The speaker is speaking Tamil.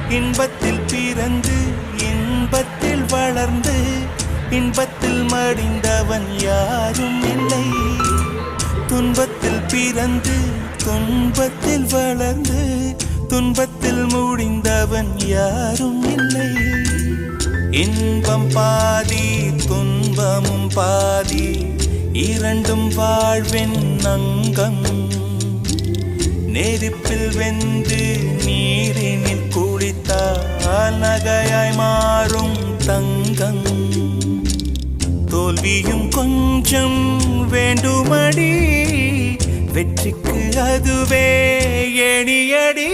இன்பத்தில் பிறந்து இன்பத்தில் வளர்ந்து இன்பத்தில் மடிந்தவன் யாரும் இல்லை. துன்பத்தில் பிறந்து துன்பத்தில் வளர்ந்து துன்பத்தில் முடிந்தவன் யாரும் இல்லை. இன்பம் பாதி துன்பமும் பாதி இரண்டும் வாழ்வின் அங்கம். நெருப்பில் வெந்து நீரினில் குளித்தால் நகையாய் மாறும் தங்கம். தோல்வியும் கொஞ்சம் வேண்டுமடி, வெற்றிக்கு அதுவே எணியடி.